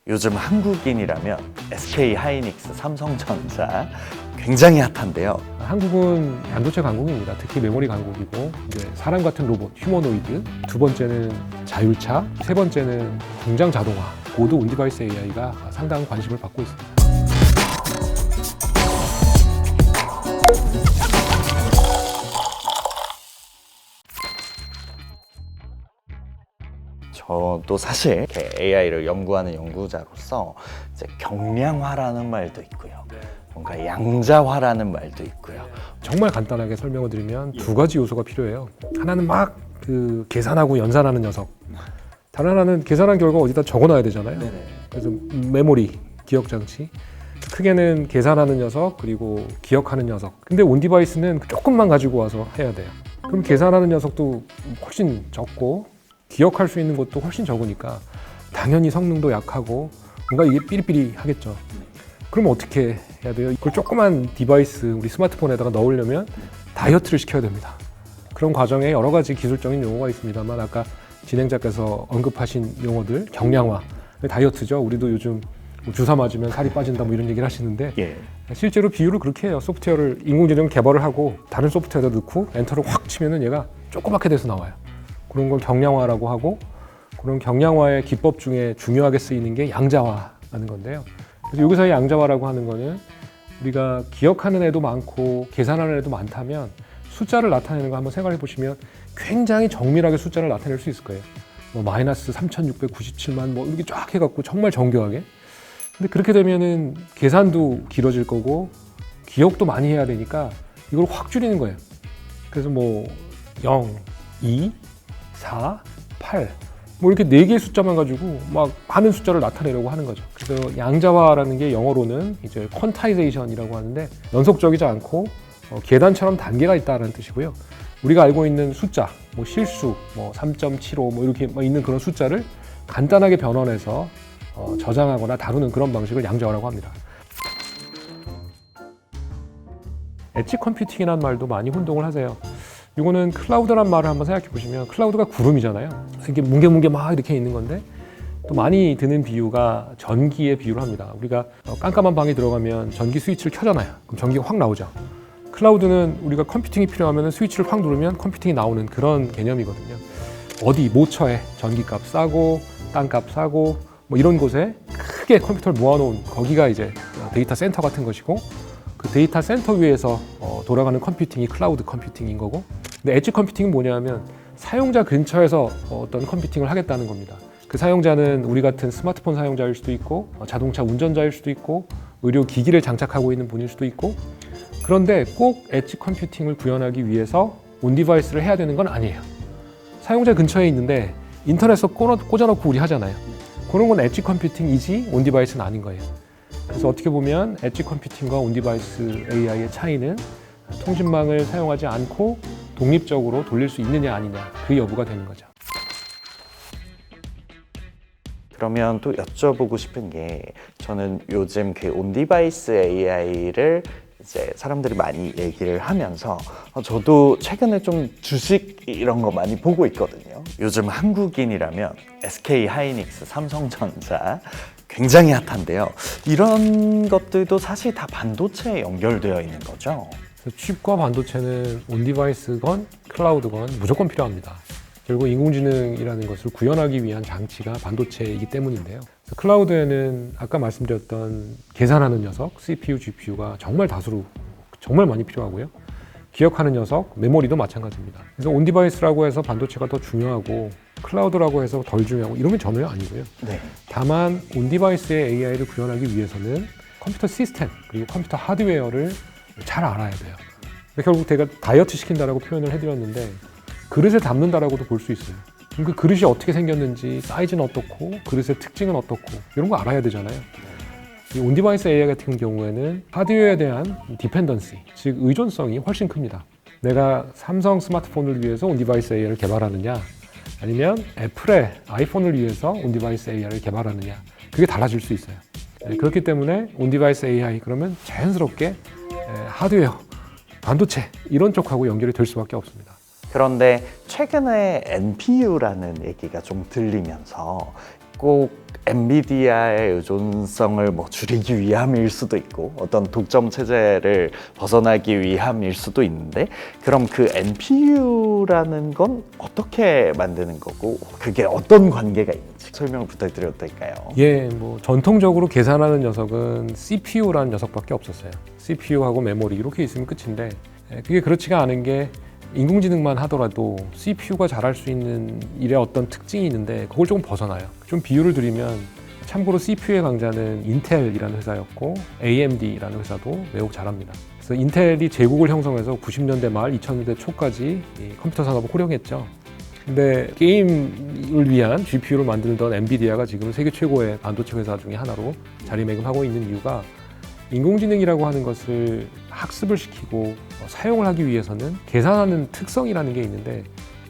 요즘 한국인이라면 SK 하이닉스, 삼성전자 굉장히 핫한데요. 한국은 반도체 강국입니다. 특히 메모리 강국이고, 이제 사람 같은 로봇, 휴머노이드, 두 번째는 자율차, 세 번째는 공장 자동화, 모두 온디바이스 AI가 상당한 관심을 받고 있습니다. 저도 사실 AI를 연구하는 연구자로서 이제 경량화라는 말도 있고요. 뭔가 양자화라는 말도 있고요. 정말 간단하게 설명을 드리면 두 가지 요소가 필요해요. 하나는 막 계산하고 연산하는 녀석. 다른 하나는 계산한 결과 어디다 적어놔야 되잖아요. 그래서 메모리, 기억 장치. 크게는 계산하는 녀석, 그리고 기억하는 녀석. 근데 온디바이스는 조금만 가지고 와서 해야 돼요. 그럼 계산하는 녀석도 훨씬 적고 기억할 수 있는 것도 훨씬 적으니까 당연히 성능도 약하고 뭔가 이게 삐리삐리 하겠죠. 그럼 어떻게 해야 돼요? 이걸 조그만 디바이스, 우리 스마트폰에다가 넣으려면 다이어트를 시켜야 됩니다. 그런 과정에 여러 가지 기술적인 용어가 있습니다만 아까 진행자께서 언급하신 용어들, 경량화, 다이어트죠. 우리도 요즘 주사 맞으면 살이 빠진다 뭐 이런 얘기를 하시는데 실제로 비유를 그렇게 해요. 소프트웨어를 인공지능 개발을 하고 다른 소프트웨어에다 넣고 엔터를 확 치면은 얘가 조그맣게 돼서 나와요. 그런 걸 경량화라고 하고, 그런 경량화의 기법 중에 중요하게 쓰이는 게 양자화라는 건데요. 그래서 여기서의 양자화라고 하는 거는 우리가 기억하는 애도 많고 계산하는 애도 많다면 숫자를 나타내는 거 한번 생각해 보시면 굉장히 정밀하게 숫자를 나타낼 수 있을 거예요. 뭐 마이너스 3697만 뭐 이렇게 쫙 해갖고 정말 정교하게. 근데 그렇게 되면은 계산도 길어질 거고 기억도 많이 해야 되니까 이걸 확 줄이는 거예요. 그래서 뭐 0, 2, 4, 8 뭐 이렇게 4개의 숫자만 가지고 막 많은 숫자를 나타내려고 하는 거죠. 그래서 양자화라는 게 영어로는 이제 퀀타이제이션이라고 하는데 연속적이지 않고 계단처럼 단계가 있다는 뜻이고요. 우리가 알고 있는 숫자, 뭐 실수, 뭐 3.75 뭐 이렇게 있는 그런 숫자를 간단하게 변환해서 저장하거나 다루는 그런 방식을 양자화라고 합니다. 엣지 컴퓨팅이라는 말도 많이 혼동을 하세요. 이거는 클라우드란 말을 한번 생각해 보시면 클라우드가 구름이잖아요. 이렇게 뭉게뭉게 막 이렇게 있는 건데 또 많이 드는 비유가 전기의 비유를 합니다. 우리가 깜깜한 방에 들어가면 전기 스위치를 켜잖아요. 그럼 전기가 확 나오죠. 클라우드는 우리가 컴퓨팅이 필요하면 스위치를 확 누르면 컴퓨팅이 나오는 그런 개념이거든요. 어디 모처에 전기값 싸고 땅값 싸고 뭐 이런 곳에 크게 컴퓨터를 모아놓은 거기가 이제 데이터 센터 같은 것이고, 그 데이터 센터 위에서 돌아가는 컴퓨팅이 클라우드 컴퓨팅인 거고, 근데 엣지 컴퓨팅은 뭐냐면 사용자 근처에서 어떤 컴퓨팅을 하겠다는 겁니다. 그 사용자는 우리 같은 스마트폰 사용자일 수도 있고 자동차 운전자일 수도 있고 의료 기기를 장착하고 있는 분일 수도 있고, 그런데 꼭 엣지 컴퓨팅을 구현하기 위해서 온디바이스를 해야 되는 건 아니에요. 사용자 근처에 있는데 인터넷에 꽂아놓고 우리 하잖아요. 그런 건 엣지 컴퓨팅이지 온디바이스는 아닌 거예요. 그래서 어떻게 보면 엣지 컴퓨팅과 온디바이스 AI의 차이는 통신망을 사용하지 않고 독립적으로 돌릴 수 있느냐 아니냐, 그 여부가 되는 거죠. 그러면 또 여쭤보고 싶은 게, 저는 요즘 그 온디바이스 AI를 이제 사람들이 많이 얘기를 하면서 저도 최근에 좀 주식 이런 거 많이 보고 있거든요. 요즘 한국인이라면 SK 하이닉스, 삼성전자 굉장히 핫한데요. 이런 것들도 사실 다 반도체에 연결되어 있는 거죠. 칩과 반도체는 온디바이스건 클라우드건 무조건 필요합니다. 결국 인공지능이라는 것을 구현하기 위한 장치가 반도체이기 때문인데요. 클라우드에는 아까 말씀드렸던 계산하는 녀석, CPU, GPU가 정말 다수로 정말 많이 필요하고요. 기억하는 녀석, 메모리도 마찬가지입니다. 그래서 온디바이스라고 해서 반도체가 더 중요하고 클라우드라고 해서 덜 중요하고 이러면 전혀 아니고요. 다만 온디바이스의 AI를 구현하기 위해서는 컴퓨터 시스템 그리고 컴퓨터 하드웨어를 잘 알아야 돼요. 결국 제가 다이어트 시킨다라고 표현을 해드렸는데 그릇에 담는다라고도 볼 수 있어요. 그럼 그 그릇이 어떻게 생겼는지, 사이즈는 어떻고, 그릇의 특징은 어떻고 이런 거 알아야 되잖아요. 이 온디바이스 AI 같은 경우에는 하드웨어에 대한 디펜던시, 즉 의존성이 훨씬 큽니다. 내가 삼성 스마트폰을 위해서 온디바이스 AI를 개발하느냐, 아니면 애플의 아이폰을 위해서 온디바이스 AI를 개발하느냐, 그게 달라질 수 있어요. 그렇기 때문에 온디바이스 AI 그러면 자연스럽게 하드웨어, 반도체 이런 쪽하고 연결이 될 수밖에 없습니다. 그런데 최근에 NPU라는 얘기가 좀 들리면서 꼭 엔비디아의 의존성을 뭐 줄이기 위함일 수도 있고 어떤 독점 체제를 벗어나기 위함일 수도 있는데, 그럼 그 NPU라는 건 어떻게 만드는 거고 그게 어떤 관계가 있는지 설명을 부탁드려도 될까요? 예, 뭐 전통적으로 계산하는 녀석은 CPU라는 녀석밖에 없었어요. CPU하고 메모리 이렇게 있으면 끝인데, 그게 그렇지가 않은 게 인공지능만 하더라도 CPU가 잘할 수 있는 일의 어떤 특징이 있는데 그걸 조금 벗어나요. 좀 비유를 드리면, 참고로 CPU의 강자는 인텔이라는 회사였고 AMD라는 회사도 매우 잘합니다. 그래서 인텔이 제국을 형성해서 90년대 말 2000년대 초까지 이 컴퓨터 산업을 호령했죠. 근데 게임을 위한 GPU를 만들던 엔비디아가 지금 세계 최고의 반도체 회사 중에 하나로 자리매김하고 있는 이유가, 인공지능이라고 하는 것을 학습을 시키고 사용을 하기 위해서는 계산하는 특성이라는 게 있는데,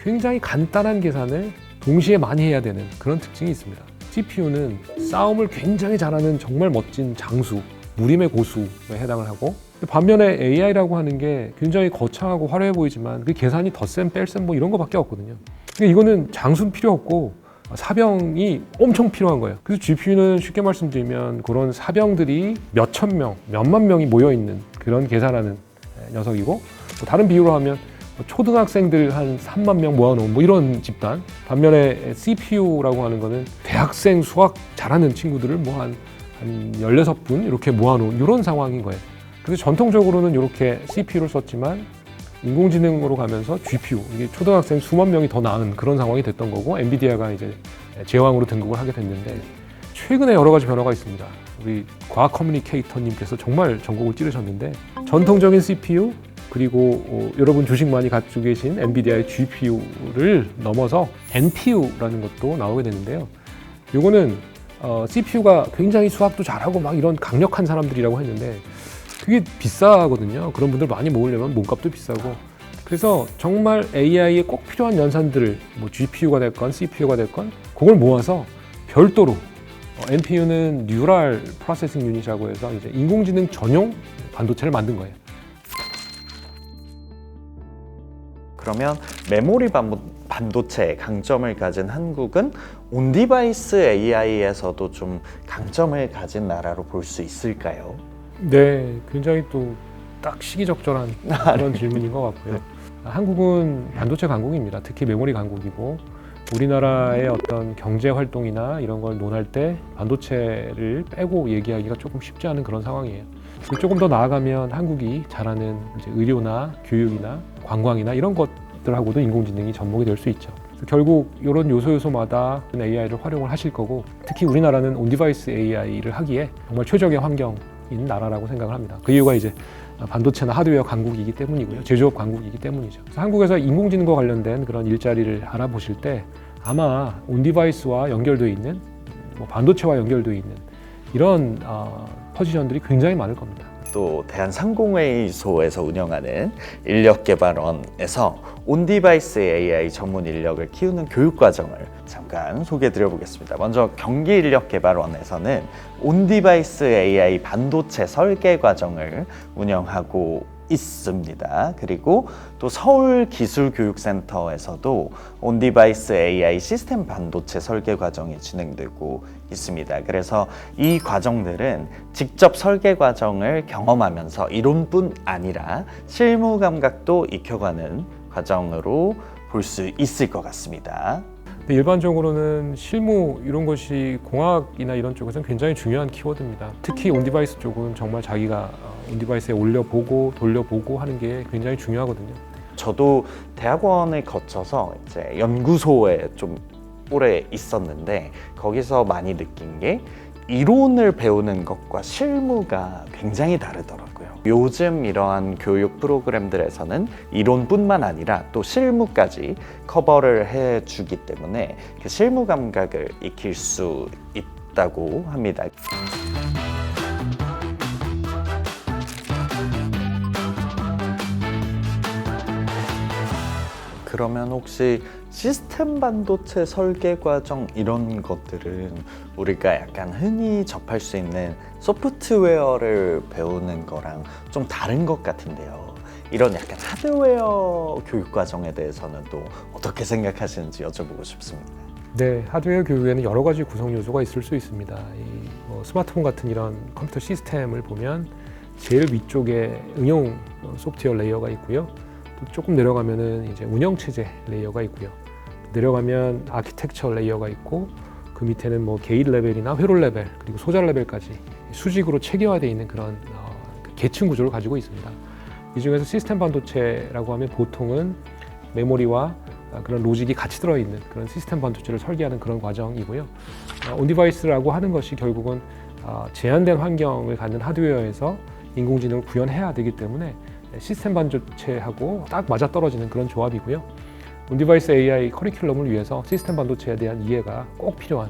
굉장히 간단한 계산을 동시에 많이 해야 되는 그런 특징이 있습니다. CPU는 싸움을 굉장히 잘하는 정말 멋진 장수, 무림의 고수에 해당을 하고, 반면에 AI라고 하는 게 굉장히 거창하고 화려해 보이지만 그 계산이 덧셈, 뺄셈 뭐 이런 거밖에 없거든요. 그러니까 이거는 장수는 필요 없고 사병이 엄청 필요한 거예요. 그래서 GPU는 쉽게 말씀드리면 그런 사병들이 몇천 명, 몇만 명이 모여있는 그런 계산하는 녀석이고, 다른 비유로 하면 초등학생들 한 3만 명 모아놓은 뭐 이런 집단. 반면에 CPU라고 하는 거는 대학생 수학 잘하는 친구들을 뭐 한 16분 이렇게 모아놓은 이런 상황인 거예요. 그래서 전통적으로는 이렇게 CPU를 썼지만 인공지능으로 가면서 GPU, 이게 초등학생 수만 명이 더 나은 그런 상황이 됐던 거고, 엔비디아가 이제 제왕으로 등극을 하게 됐는데, 최근에 여러 가지 변화가 있습니다. 우리 과학 커뮤니케이터님께서 정말 전곡을 찌르셨는데, 전통적인 CPU 그리고 여러분 주식 많이 가지고 계신 엔비디아의 GPU를 넘어서 NPU라는 것도 나오게 되는데요. 이거는 CPU가 굉장히 수학도 잘하고 막 이런 강력한 사람들이라고 했는데, 그게 비싸거든요. 그런 분들 많이 모으려면 몸값도 비싸고. 그래서 정말 AI에 꼭 필요한 연산들을 뭐 GPU가 됐건 CPU가 됐건 그걸 모아서 별도로, NPU는 뉴럴 프로세싱 유닛이라고 해서 이제 인공지능 전용 반도체를 만든 거예요. 그러면 메모리 반도체의 강점을 가진 한국은 온디바이스 AI에서도 좀 강점을 가진 나라로 볼 수 있을까요? 네, 굉장히 또 딱 시기적절한 그런 질문인 것 같고요. 한국은 반도체 강국입니다. 특히 메모리 강국이고, 우리나라의 어떤 경제 활동이나 이런 걸 논할 때 반도체를 빼고 얘기하기가 조금 쉽지 않은 그런 상황이에요. 조금 더 나아가면 한국이 잘하는 이제 의료나 교육이나 관광이나 이런 것들하고도 인공지능이 접목이 될 수 있죠. 그래서 결국 이런 요소마다 AI를 활용을 하실 거고, 특히 우리나라는 온디바이스 AI를 하기에 정말 최적의 환경인 나라라고 생각을 합니다. 그 이유가 이제 반도체나 하드웨어 강국이기 때문이고요. 제조업 강국이기 때문이죠. 그래서 한국에서 인공지능과 관련된 그런 일자리를 알아보실 때 아마 온디바이스와 연결되어 있는, 뭐 반도체와 연결되어 있는 이런 포지션들이 굉장히 많을 겁니다. 또 대한상공회의소에서 운영하는 인력개발원에서 온디바이스 AI 전문 인력을 키우는 교육과정을 잠깐 소개해드려 보겠습니다. 먼저 경기인력개발원에서는 온디바이스 AI 반도체 설계 과정을 운영하고 있습니다. 그리고 또 서울기술교육센터에서도 온디바이스 AI 시스템 반도체 설계 과정이 진행되고 있습니다. 그래서 이 과정들은 직접 설계 과정을 경험하면서 이론뿐 아니라 실무 감각도 익혀가는 과정으로 볼 수 있을 것 같습니다. 일반적으로는 실무 이런 것이 공학이나 이런 쪽에서는 굉장히 중요한 키워드입니다. 특히 온디바이스 쪽은 정말 자기가 온디바이스에 올려보고 돌려보고 하는 게 굉장히 중요하거든요. 저도 대학원을 거쳐서 이제 연구소에 좀 오래 있었는데, 거기서 많이 느낀 게 이론을 배우는 것과 실무가 굉장히 다르더라고요. 요즘 이러한 교육 프로그램들에서는 이론뿐만 아니라 또 실무까지 커버를 해주기 때문에 그 실무 감각을 익힐 수 있다고 합니다. 그러면 혹시 시스템 반도체 설계 과정 이런 것들은 우리가 약간 흔히 접할 수 있는 소프트웨어를 배우는 거랑 좀 다른 것 같은데요. 이런 약간 하드웨어 교육 과정에 대해서는 또 어떻게 생각하시는지 여쭤보고 싶습니다. 네, 하드웨어 교육에는 여러 가지 구성 요소가 있을 수 있습니다. 뭐 스마트폰 같은 이런 컴퓨터 시스템을 보면 제일 위쪽에 응용 소프트웨어 레이어가 있고요. 또 조금 내려가면은 이제 운영 체제 레이어가 있고요. 내려가면 아키텍처 레이어가 있고 그 밑에는 뭐 게이트 레벨이나 회로 레벨 그리고 소자 레벨까지 수직으로 체계화되어 있는 그런 계층 구조를 가지고 있습니다. 이 중에서 시스템 반도체라고 하면 보통은 메모리와 그런 로직이 같이 들어있는 그런 시스템 반도체를 설계하는 그런 과정이고요. 온디바이스라고 하는 것이 결국은 제한된 환경을 갖는 하드웨어에서 인공지능을 구현해야 되기 때문에 시스템 반도체하고 딱 맞아떨어지는 그런 조합이고요. 온디바이스 AI 커리큘럼을 위해서 시스템 반도체에 대한 이해가 꼭 필요한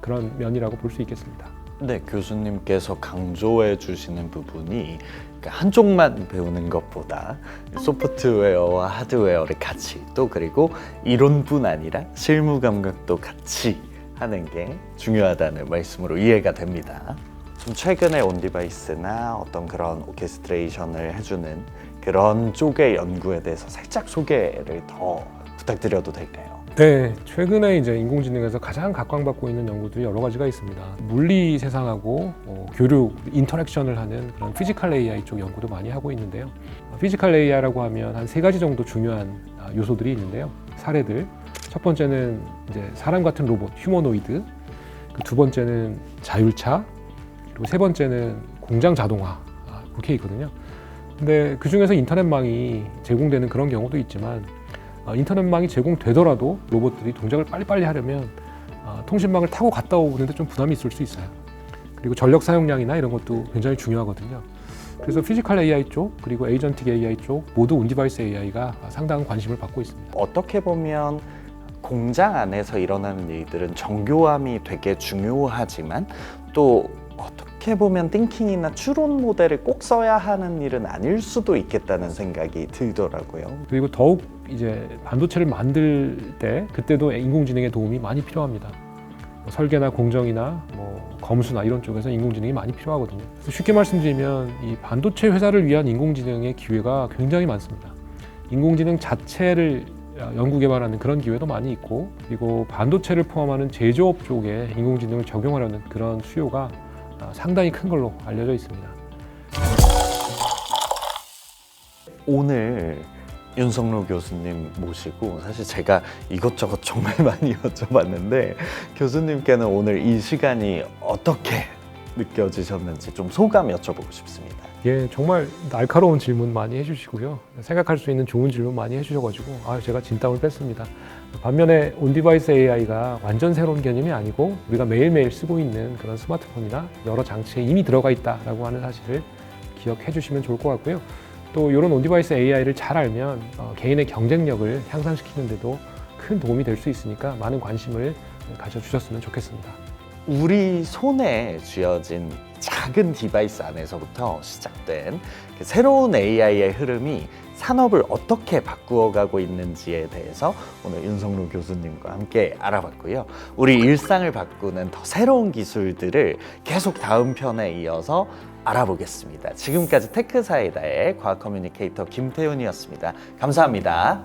그런 면이라고 볼 수 있겠습니다. 네, 교수님께서 강조해 주시는 부분이 한쪽만 배우는 것보다 소프트웨어와 하드웨어를 같이 또 그리고 이론뿐 아니라 실무 감각도 같이 하는 게 중요하다는 말씀으로 이해가 됩니다. 좀 최근에 온디바이스나 어떤 그런 오케스트레이션을 해주는 그런 쪽의 연구에 대해서 살짝 소개를 더 부탁드려도 될까요? 네, 최근에 이제 인공지능에서 가장 각광받고 있는 연구들이 여러 가지가 있습니다. 물리 세상하고 교류, 인터랙션을 하는 그런 피지컬 AI 쪽 연구도 많이 하고 있는데요. 피지컬 AI라고 하면 한 3가지 정도 중요한 요소들이 있는데요. 사례들. 첫 번째는 이제 사람 같은 로봇, 휴머노이드. 그 두 번째는 자율차. 그리고 세 번째는 공장 자동화. 그렇게 있거든요. 근데 그 중에서 인터넷망이 제공되는 그런 경우도 있지만 인터넷망이 제공되더라도 로봇들이 동작을 빨리빨리 하려면 통신망을 타고 갔다 오는데 좀 부담이 있을 수 있어요. 그리고 전력 사용량이나 이런 것도 굉장히 중요하거든요. 그래서 피지컬 AI 쪽 그리고 에이전틱 AI 쪽 모두 온디바이스 AI가 상당한 관심을 받고 있습니다. 어떻게 보면 공장 안에서 일어나는 일들은 정교함이 되게 중요하지만 또 어떻게 보면 띵킹이나 추론 모델을 꼭 써야 하는 일은 아닐 수도 있겠다는 생각이 들더라고요. 그리고 더욱 이제 반도체를 만들 때 그때도 인공지능의 도움이 많이 필요합니다. 뭐 설계나 공정이나 뭐 검수나 이런 쪽에서 인공지능이 많이 필요하거든요. 그래서 쉽게 말씀드리면 이 반도체 회사를 위한 인공지능의 기회가 굉장히 많습니다. 인공지능 자체를 연구 개발하는 그런 기회도 많이 있고 그리고 반도체를 포함하는 제조업 쪽에 인공지능을 적용하려는 그런 수요가 상당히 큰 걸로 알려져 있습니다. 오늘 윤석로 교수님 모시고 사실 제가 이것저것 정말 많이 여쭤봤는데 교수님께는 오늘 이 시간이 어떻게 느껴지셨는지 좀 소감 여쭤보고 싶습니다. 예, 정말 날카로운 질문 많이 해주시고요. 생각할 수 있는 좋은 질문 많이 해주셔가지고 제가 진땀을 뺐습니다. 반면에 온디바이스 AI가 완전 새로운 개념이 아니고 우리가 매일매일 쓰고 있는 그런 스마트폰이나 여러 장치에 이미 들어가 있다라고 하는 사실을 기억해 주시면 좋을 것 같고요. 또 이런 온디바이스 AI를 잘 알면 개인의 경쟁력을 향상시키는 데도 큰 도움이 될 수 있으니까 많은 관심을 가져주셨으면 좋겠습니다. 우리 손에 쥐어진 작은 디바이스 안에서부터 시작된 그 새로운 AI의 흐름이 산업을 어떻게 바꾸어가고 있는지에 대해서 오늘 윤석로 교수님과 함께 알아봤고요. 우리 일상을 바꾸는 더 새로운 기술들을 계속 다음 편에 이어서 알아보겠습니다. 지금까지 테크사이다의 과학 커뮤니케이터 김태훈이었습니다. 감사합니다.